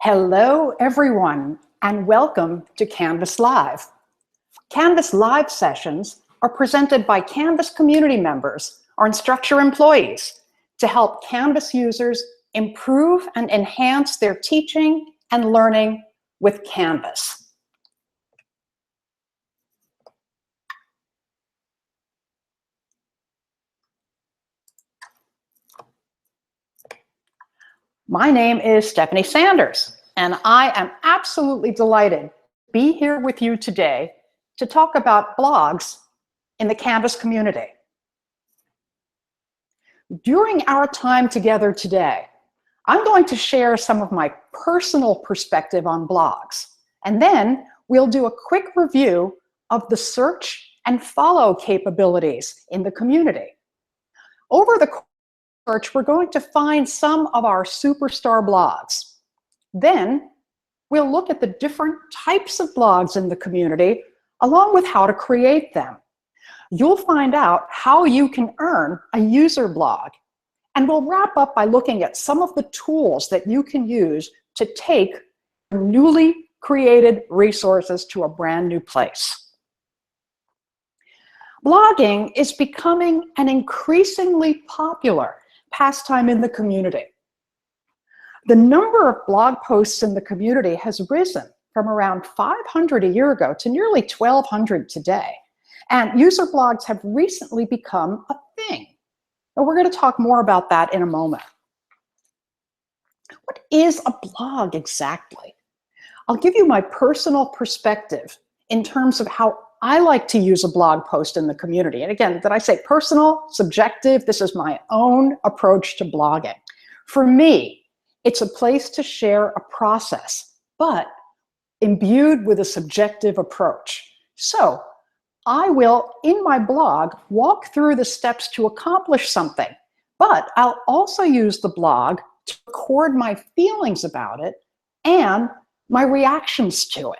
Hello, everyone, and welcome to Canvas Live. Canvas Live sessions are presented by Canvas community members or instructor employees to help Canvas users improve and enhance their teaching and learning with Canvas. My name is Stephanie Sanders, and I am absolutely delighted to be here with you today to talk about blogs in the Canvas community. During our time together today, I'm going to share some of my personal perspective on blogs, and then we'll do a quick review of the search and follow capabilities in the community. Over the search, we're going to find some of our superstar blogs. Then we'll look at the different types of blogs in the community, along with how to create them. You'll find out how you can earn a user blog. And we'll wrap up by looking at some of the tools that you can use to take newly created resources to a brand new place. Blogging is becoming an increasingly popular pastime in the community. The number of blog posts in the community has risen from around 500 a year ago to nearly 1,200 today. And user blogs have recently become a thing. And we're going to talk more about that in a moment. What is a blog exactly? I'll give you my personal perspective in terms of how I like to use a blog post in the community. And again, did I say personal, subjective? This is my own approach to blogging. For me, it's a place to share a process, but imbued with a subjective approach. So I will, in my blog, walk through the steps to accomplish something, but I'll also use the blog to record my feelings about it and my reactions to it.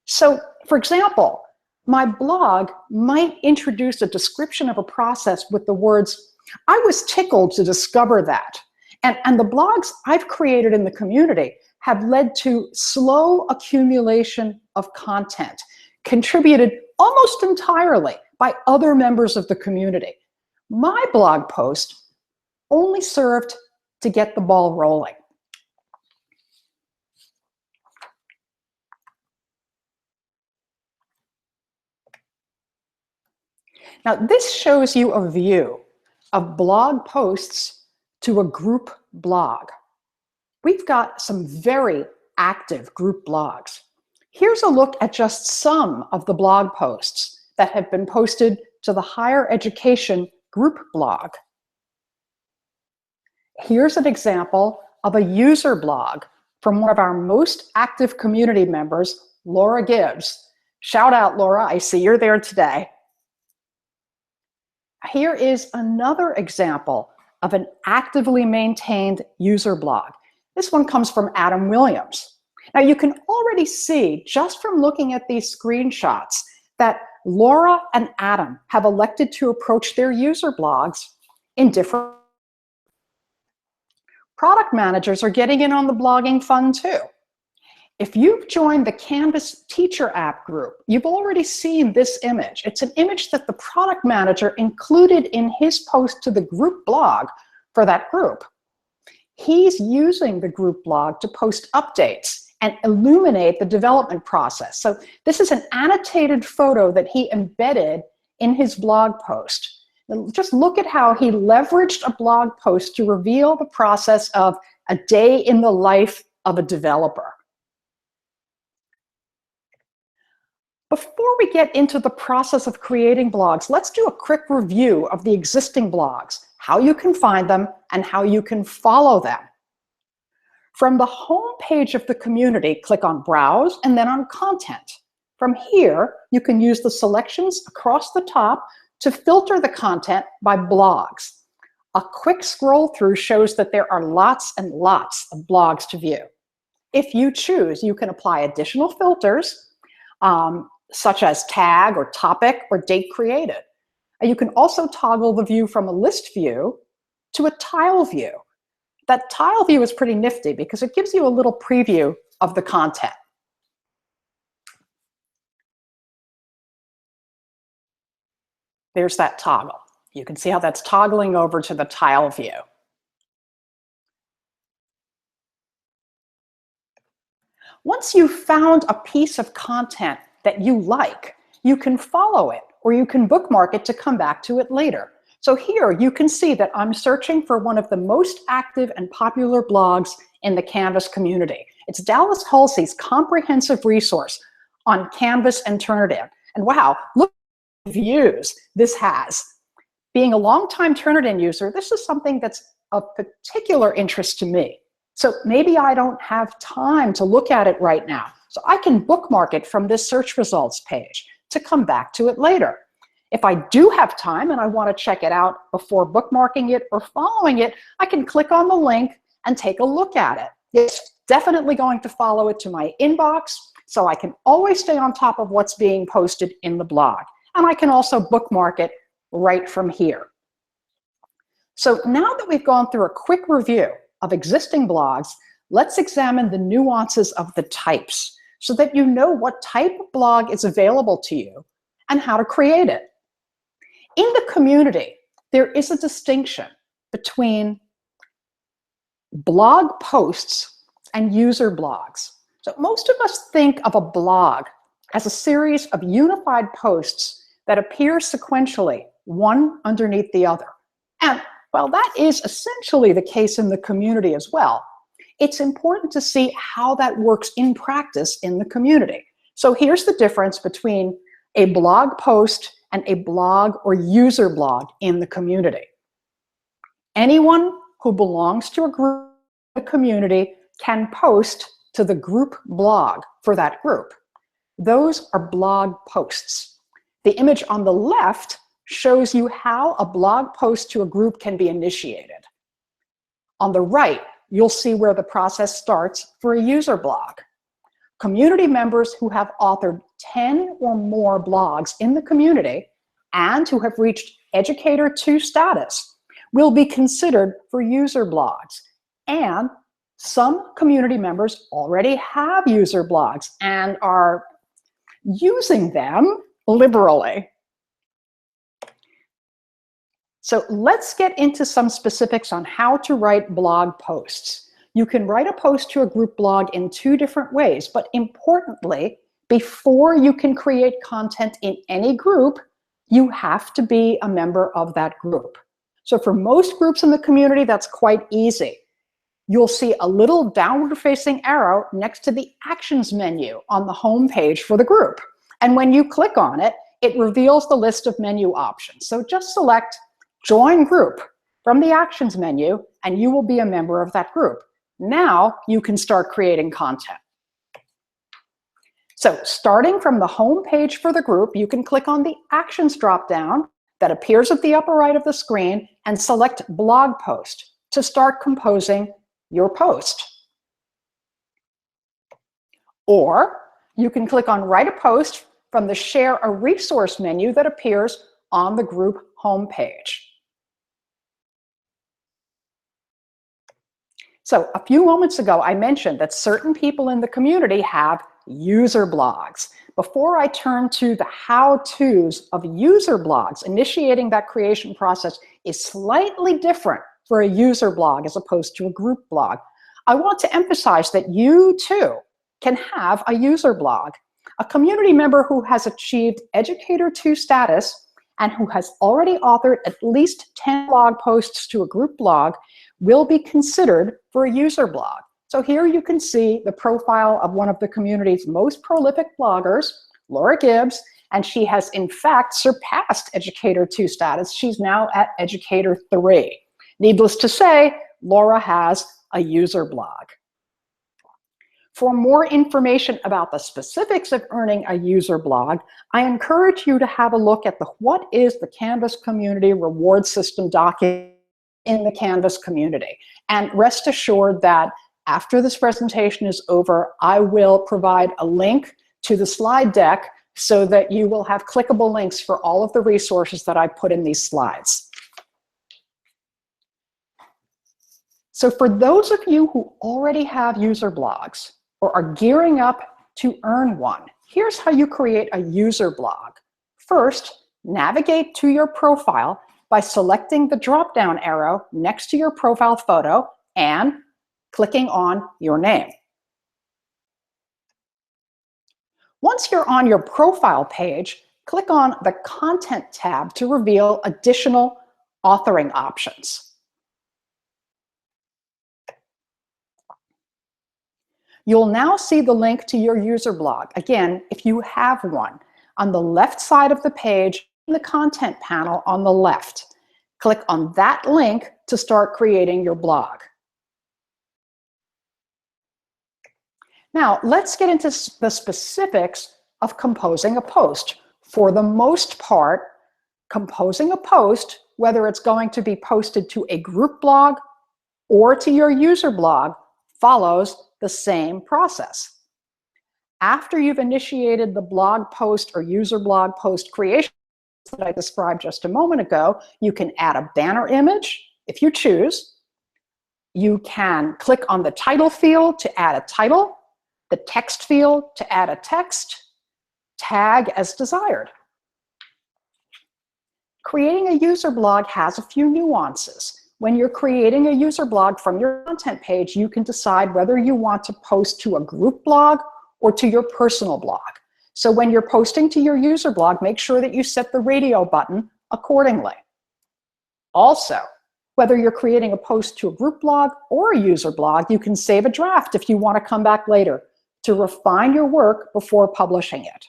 So, for example, my blog might introduce a description of a process with the words, "I was tickled to discover that." And the blogs I've created in the community have led to slow accumulation of content, contributed almost entirely by other members of the community. My blog post only served to get the ball rolling. Now, this shows you a view of blog posts to a group blog. We've got some very active group blogs. Here's a look at just some of the blog posts that have been posted to the higher education group blog. Here's an example of a user blog from one of our most active community members, Laura Gibbs. Shout out, Laura, I see you're there today. Here is another example of an actively maintained user blog. This one comes from Adam Williams. Now you can already see, just from looking at these screenshots, that Laura and Adam have elected to approach their user blogs in different ways. Product managers are getting in on the blogging fun too. If you've joined the Canvas Teacher App group, you've already seen this image. It's an image that the product manager included in his post to the group blog for that group. He's using the group blog to post updates and illuminate the development process. So this is an annotated photo that he embedded in his blog post. Just look at how he leveraged a blog post to reveal the process of a day in the life of a developer. Before we get into the process of creating blogs, let's do a quick review of the existing blogs, how you can find them, and how you can follow them. From the home page of the community, click on Browse and then on Content. From here, you can use the selections across the top to filter the content by blogs. A quick scroll through shows that there are lots and lots of blogs to view. If you choose, you can apply additional filters, such as tag or topic or date created. And you can also toggle the view from a list view to a tile view. That tile view is pretty nifty because it gives you a little preview of the content. There's that toggle. You can see how that's toggling over to the tile view. Once you've found a piece of content that you like, you can follow it or you can bookmark it to come back to it later. So here you can see that I'm searching for one of the most active and popular blogs in the Canvas community. It's Dallas Halsey's comprehensive resource on Canvas and Turnitin. And wow, look at the views this has. Being a longtime Turnitin user, this is something that's of particular interest to me. So maybe I don't have time to look at it right now. So I can bookmark it from this search results page to come back to it later. If I do have time and I want to check it out before bookmarking it or following it, I can click on the link and take a look at it. It's definitely going to follow it to my inbox, so I can always stay on top of what's being posted in the blog. And I can also bookmark it right from here. So now that we've gone through a quick review of existing blogs, let's examine the nuances of the types so that you know what type of blog is available to you and how to create it. In the community, there is a distinction between blog posts and user blogs. So most of us think of a blog as a series of unified posts that appear sequentially, one underneath the other. And while that is essentially the case in the community as well, it's important to see how that works in practice in the community. So here's the difference between a blog post and a blog or user blog in the community. Anyone who belongs to a group in the community can post to the group blog for that group. Those are blog posts. The image on the left shows you how a blog post to a group can be initiated. On the right, you'll see where the process starts for a user blog. Community members who have authored 10 or more blogs in the community and who have reached Educator 2 status will be considered for user blogs. And some community members already have user blogs and are using them liberally. So let's get into some specifics on how to write blog posts. You can write a post to a group blog in two different ways, but importantly, before you can create content in any group, you have to be a member of that group. So for most groups in the community, that's quite easy. You'll see a little downward-facing arrow next to the Actions menu on the home page for the group. And when you click on it, it reveals the list of menu options. So just select Join Group from the Actions menu, and you will be a member of that group. Now you can start creating content. So starting from the home page for the group, you can click on the Actions drop-down that appears at the upper right of the screen and select Blog Post to start composing your post. Or you can click on Write a Post from the Share a Resource menu that appears on the group homepage. So a few moments ago, I mentioned that certain people in the community have user blogs. Before I turn to the how-tos of user blogs, initiating that creation process is slightly different for a user blog as opposed to a group blog. I want to emphasize that you too can have a user blog. A community member who has achieved Educator 2 status and who has already authored at least 10 blog posts to a group blog will be considered for a user blog. So here you can see the profile of one of the community's most prolific bloggers, Laura Gibbs, and she has in fact surpassed Educator 2 status. She's now at Educator 3. Needless to say, Laura has a user blog. For more information about the specifics of earning a user blog, I encourage you to have a look at the What is the Canvas Community Reward System document in the Canvas community. And rest assured that after this presentation is over, I will provide a link to the slide deck so that you will have clickable links for all of the resources that I put in these slides. So for those of you who already have user blogs or are gearing up to earn one, here's how you create a user blog. First, navigate to your profile by selecting the drop-down arrow next to your profile photo and clicking on your name. Once you're on your profile page, click on the Content tab to reveal additional authoring options. You'll now see the link to your user blog, again, if you have one, on the left side of the page in the Content panel on the left. Click on that link to start creating your blog. Now, let's get into the specifics of composing a post. For the most part, composing a post, whether it's going to be posted to a group blog or to your user blog, follows the same process. After you've initiated the blog post or user blog post creation that I described just a moment ago, you can add a banner image if you choose. You can click on the title field to add a title, the text field to add a text, tag as desired. Creating a user blog has a few nuances. When you're creating a user blog from your content page, you can decide whether you want to post to a group blog or to your personal blog. So when you're posting to your user blog, make sure that you set the radio button accordingly. Also, whether you're creating a post to a group blog or a user blog, you can save a draft if you want to come back later to refine your work before publishing it.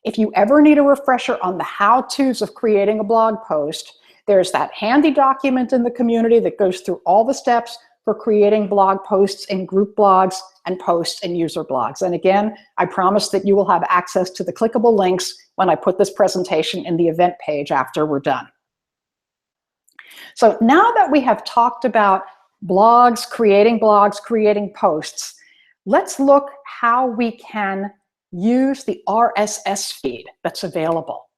If you ever need a refresher on the how-tos of creating a blog post, there's that handy document in the community that goes through all the steps for creating blog posts in group blogs and posts in user blogs. And again, I promise that you will have access to the clickable links when I put this presentation in the event page after we're done. So now that we have talked about blogs, creating posts, let's look how we can use the RSS feed that's available.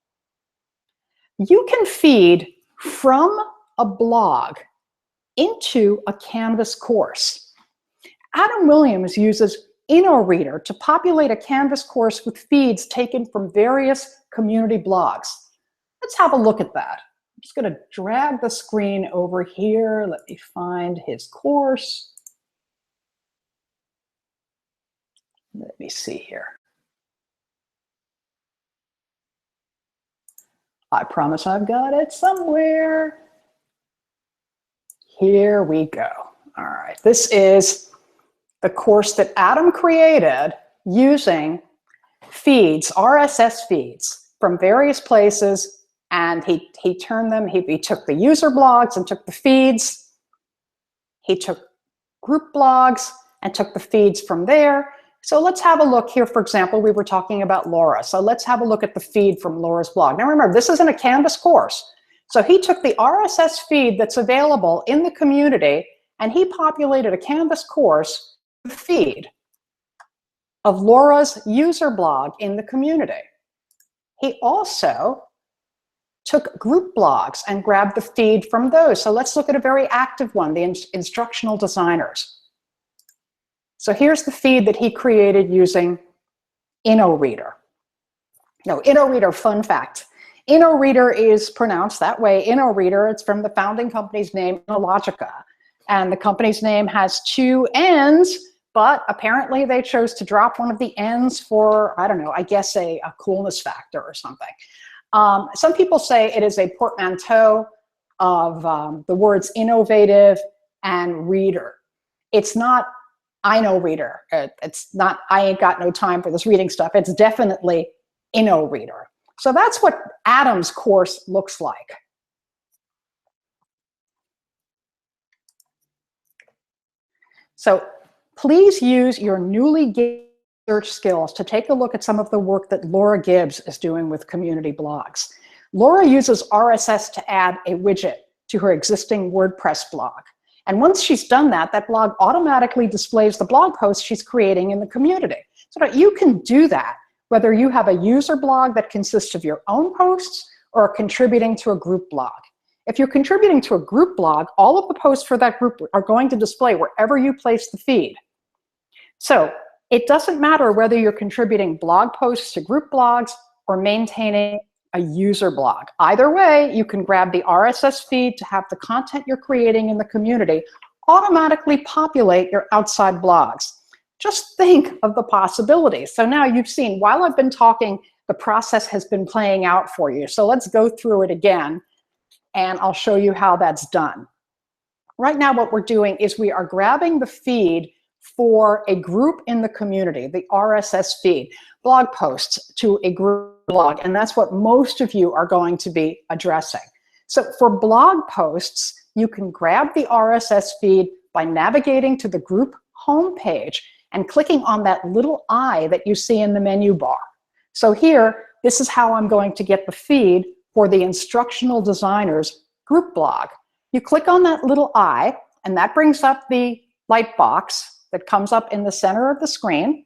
You can feed from a blog into a Canvas course. Adam Williams uses Inoreader to populate a Canvas course with feeds taken from various community blogs. Let's have a look at that. I'm just going to drag the screen over here. Let me find his course. Let me see here. I promise I've got it somewhere. Here we go. All right, this is the course that Adam created using feeds, RSS feeds from various places, and he turned them, he took the user blogs and took the feeds, he took group blogs and took the feeds from there. So let's have a look here. For example, we were talking about Laura. So let's have a look at the feed from Laura's blog. Now remember, this isn't a Canvas course. So he took the RSS feed that's available in the community and he populated a Canvas course feed of Laura's user blog in the community. He also took group blogs and grabbed the feed from those. So let's look at a very active one, the instructional designers. So here's the feed that he created using Inoreader. No, Inoreader, fun fact. Inoreader is pronounced that way. Inoreader, it's from the founding company's name, Inologica. And the company's name has two N's, but apparently they chose to drop one of the N's for, I don't know, I guess a coolness factor or something. Some people say it is a portmanteau of the words innovative and reader. It's not I know reader. It's not, I ain't got no time for this reading stuff. It's definitely Inoreader. So that's what Adam's course looks like. So please use your newly gained search skills to take a look at some of the work that Laura Gibbs is doing with community blogs. Laura uses RSS to add a widget to her existing WordPress blog. And once she's done that, that blog automatically displays the blog posts she's creating in the community. So that you can do that, whether you have a user blog that consists of your own posts or contributing to a group blog. If you're contributing to a group blog, all of the posts for that group are going to display wherever you place the feed. So it doesn't matter whether you're contributing blog posts to group blogs or maintaining a user blog. Either way, you can grab the RSS feed to have the content you're creating in the community automatically populate your outside blogs. Just think of the possibilities. So now you've seen, while I've been talking, the process has been playing out for you. So let's go through it again, and I'll show you how that's done. Right now, what we're doing is we are grabbing the feed for a group in the community, the RSS feed, blog posts to a group blog, and that's what most of you are going to be addressing. So for blog posts, you can grab the RSS feed by navigating to the group homepage and clicking on that little I that you see in the menu bar. So here, this is how I'm going to get the feed for the Instructional Designers group blog. You click on that little I, and that brings up the light box that comes up in the center of the screen.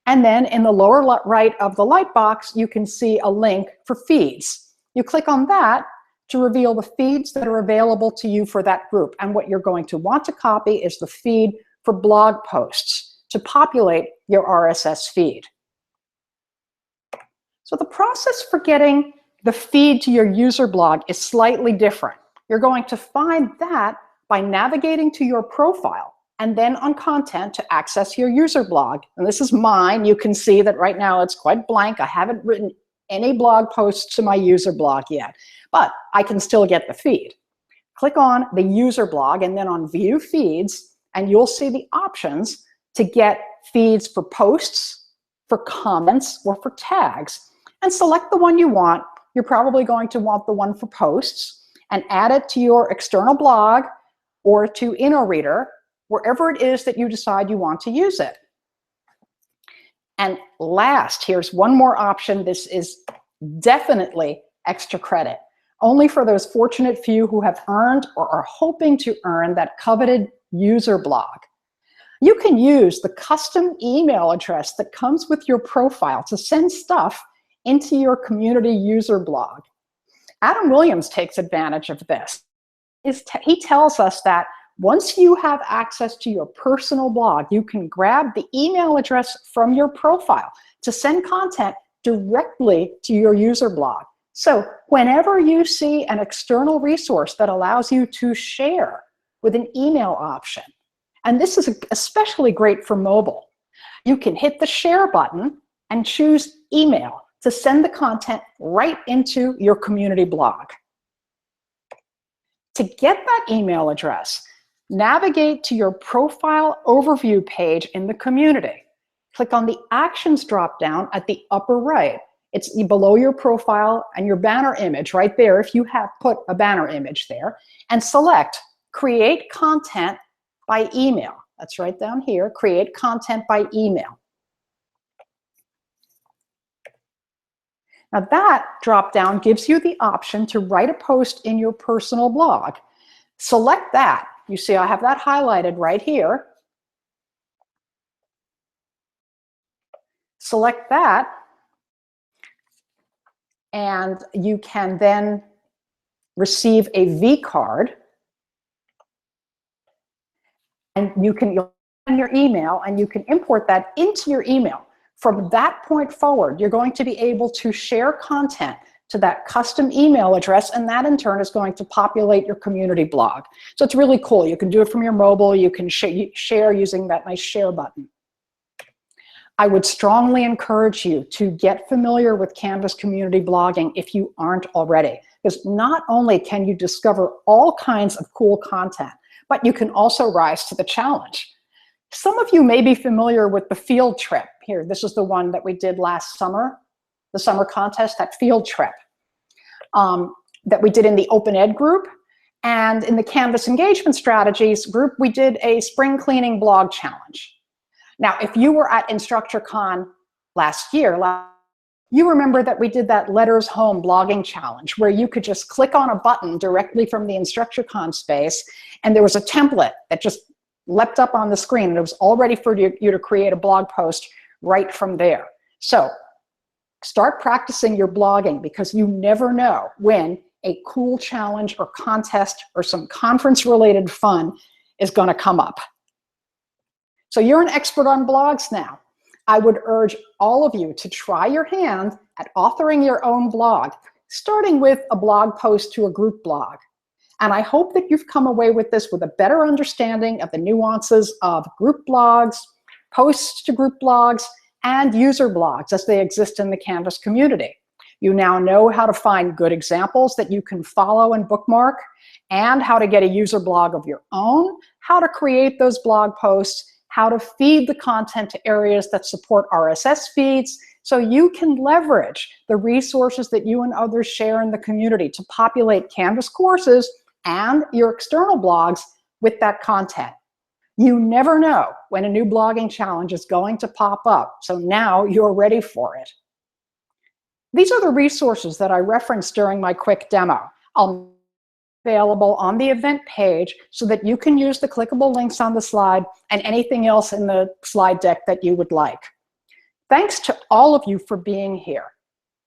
And then in the lower right of the light box, you can see a link for feeds. You click on that to reveal the feeds that are available to you for that group. And what you're going to want to copy is the feed for blog posts to populate your RSS feed. So the process for getting the feed to your user blog is slightly different. You're going to find that by navigating to your profile and then on content to access your user blog. And this is mine. You can see that right now it's quite blank. I haven't written any blog posts to my user blog yet, but I can still get the feed. Click on the user blog and then on View Feeds, and you'll see the options to get feeds for posts, for comments, or for tags. And select the one you want. You're probably going to want the one for posts, and add it to your external blog or to Inoreader, wherever it is that you decide you want to use it. And last, here's one more option. This is definitely extra credit, only for those fortunate few who have earned or are hoping to earn that coveted user blog. You can use the custom email address that comes with your profile to send stuff into your community user blog. Adam Williams takes advantage of this. He tells us that once you have access to your personal blog, you can grab the email address from your profile to send content directly to your user blog. So whenever you see an external resource that allows you to share with an email option, and this is especially great for mobile, you can hit the share button and choose email to send the content right into your community blog. To get that email address, navigate to your profile overview page in the community. Click on the Actions drop-down at the upper right. It's below your profile and your banner image right there, if you have put a banner image there, and select Create Content by Email. That's right down here, Create Content by Email. Now that drop-down gives you the option to write a post in your personal blog. Select that. You see I have that highlighted right here. Select that, and you can then receive a V card, and you'll send your email, and you can import that into your email. From that point forward, you're going to be able to share content to that custom email address, and that in turn is going to populate your community blog. So it's really cool. You can do it from your mobile. You can share using that nice share button. I would strongly encourage you to get familiar with Canvas community blogging if you aren't already, because not only can you discover all kinds of cool content, but you can also rise to the challenge. Some of you may be familiar with the field trip. Here, this is the one that we did last summer, the summer contest, that field trip that we did in the Open Ed group. And in the Canvas Engagement Strategies group, we did a spring cleaning blog challenge. Now, if you were at InstructureCon last year, you remember that we did that Letters Home blogging challenge where you could just click on a button directly from the InstructureCon space, and there was a template that just leapt up on the screen, and it was all ready for you to create a blog post right from there. So start practicing your blogging, because you never know when a cool challenge or contest or some conference-related fun is going to come up. So you're an expert on blogs now. I would urge all of you to try your hand at authoring your own blog, starting with a blog post to a group blog. And I hope that you've come away with this with a better understanding of the nuances of group blogs, posts to group blogs, and user blogs as they exist in the Canvas community. You now know how to find good examples that you can follow and bookmark, and how to get a user blog of your own, how to create those blog posts, how to feed the content to areas that support RSS feeds, so you can leverage the resources that you and others share in the community to populate Canvas courses and your external blogs with that content. You never know when a new blogging challenge is going to pop up, so now you're ready for it. These are the resources that I referenced during my quick demo. I'll available on the event page so that you can use the clickable links on the slide and anything else in the slide deck that you would like. Thanks to all of you for being here.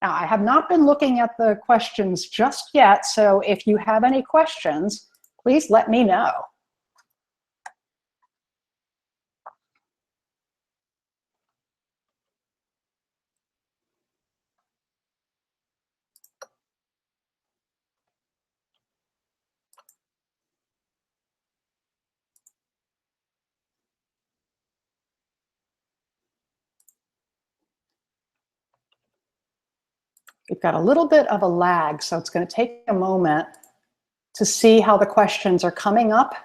Now, I have not been looking at the questions just yet, so if you have any questions, please let me know. We've got a little bit of a lag, so it's going to take a moment to see how the questions are coming up.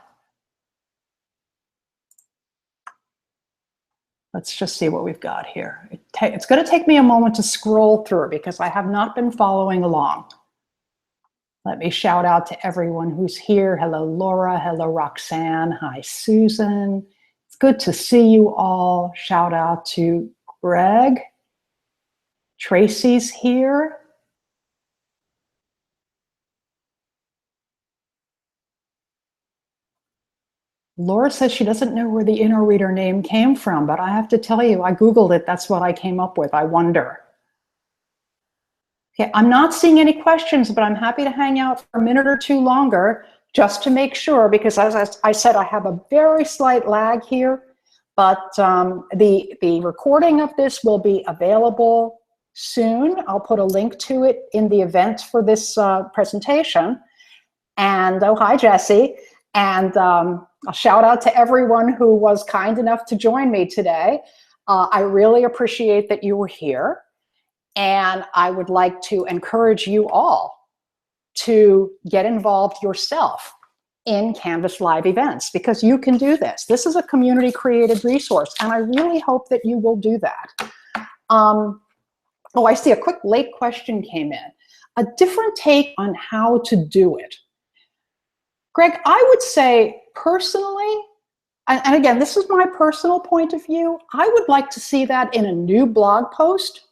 Let's just see what we've got here. It's going to take me a moment to scroll through because I have not been following along. Let me shout out to everyone who's here. Hello, Laura. Hello, Roxanne. Hi, Susan. It's good to see you all. Shout out to Greg. Tracy's here. Laura says she doesn't know where the Inoreader name came from, but I have to tell you, I Googled it. That's what I came up with. I wonder. Okay, I'm not seeing any questions, but I'm happy to hang out for a minute or two longer just to make sure, because as I said, I have a very slight lag here, but the recording of this will be available soon. I'll put a link to it in the event for this presentation. And oh, hi, Jesse. And I'll shout out to everyone who was kind enough to join me today. I really appreciate that you were here. And I would like to encourage you all to get involved yourself in Canvas Live events, because you can do this. This is a community-created resource, and I really hope that you will do that. Oh, I see a quick late question came in. A different take on how to do it. Greg, I would say personally, and again, this is my personal point of view, I would like to see that in a new blog post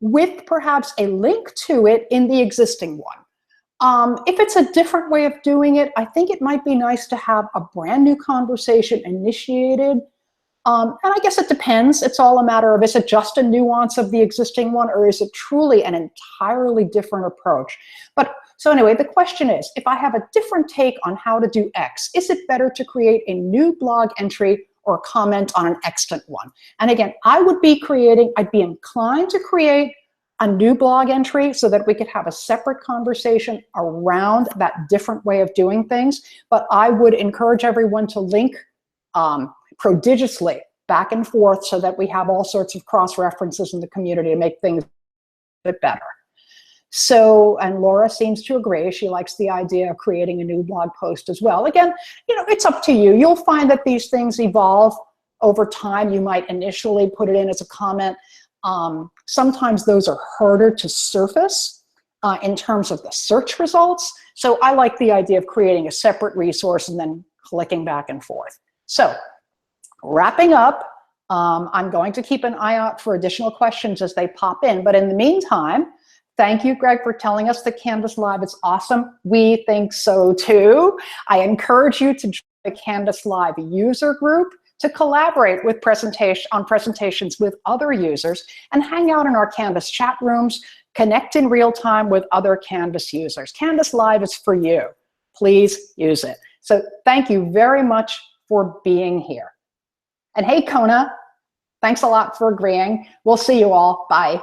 with perhaps a link to it in the existing one. If it's a different way of doing it, I think it might be nice to have a brand new conversation initiated. And I guess it depends. It's all a matter of, is it just a nuance of the existing one, or is it truly an entirely different approach? But so anyway, the question is, if I have a different take on how to do X, is it better to create a new blog entry or comment on an extant one? And again, I'd be inclined to create a new blog entry so that we could have a separate conversation around that different way of doing things. But I would encourage everyone to link prodigiously back and forth so that we have all sorts of cross-references in the community to make things a bit better. So, and Laura seems to agree. She likes the idea of creating a new blog post as well. Again, you know, it's up to you. You'll find that these things evolve over time. You might initially put it in as a comment. Sometimes those are harder to surface in terms of the search results. So I like the idea of creating a separate resource and then clicking back and forth. So wrapping up, I'm going to keep an eye out for additional questions as they pop in. But in the meantime, thank you, Greg, for telling us that Canvas Live is awesome. We think so too. I encourage you to join the Canvas Live user group. to collaborate with on presentations with other users, and hang out in our Canvas chat rooms, connect in real time with other Canvas users. Canvas Live is for you. Please use it. So thank you very much for being here. And hey, Kona, thanks a lot for agreeing. We'll see you all. Bye.